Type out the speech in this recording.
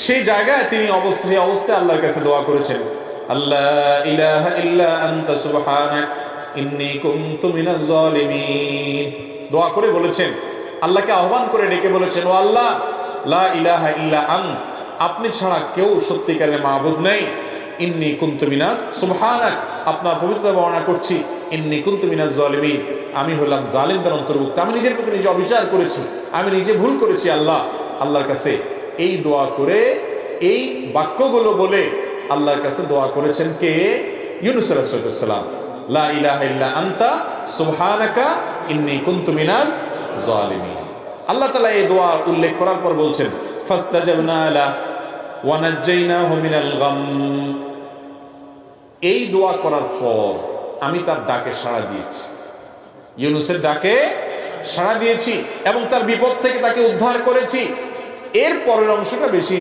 সেই জায়গায় তিনি অবস্থায় আল্লাহর কাছে দোয়া করেছেন, আল্লাহ ইলাহা ইল্লা আনতা সুবহানাক ইন্নী কুনতু মিনাজ জালিমিন। দোয়া করে বলেছেন, আল্লাহকে আহ্বান করে ডেকে বলেছেন, ও আল্লাহ, লা ইলাহা ইল্লা আন্ত, আপনি ছাড়া কেউ সত্যিকারের মাবুদ নেই। ইন্নী কুনতু মিনাজ সুবহানাক, আপনার পবিত্রতা বর্ণনা করছি। ইন্নী কুনতু মিনাজ জালিমিন, আমি হলাম জালিমদের অন্তর্ভুক্ত। আমি নিজের প্রতি নিজে অবিচার করেছি, আমি নিজে ভুল করেছি। আল্লাহর কাছে এই দোয়া করে, এই বাক্যগুলো বলে আল্লাহর কাছে দোয়া করেছেন কে? ইউনূস আলাইহিস সালাম। লা ইলাহা ইল্লা আনতা সুবহানাকা ইন্নী কুনতু মিনাজ জালিমিন। আল্লাহ তাআলা এই দোয়া উল্লেখ করার পর বলছেন, ফাস্তাজাবনা লা ওয়া নাজ্জাইনাহু মিনাল গাম। এই দোয়া করার পর আমি তার ডাকে সাড়া দিয়েছি, ইউনূসের ডাকে সাড়া দিয়েছি এবং তার বিপদ থেকে তাকে উদ্ধার করেছি। এর পরের অংশটা বেশি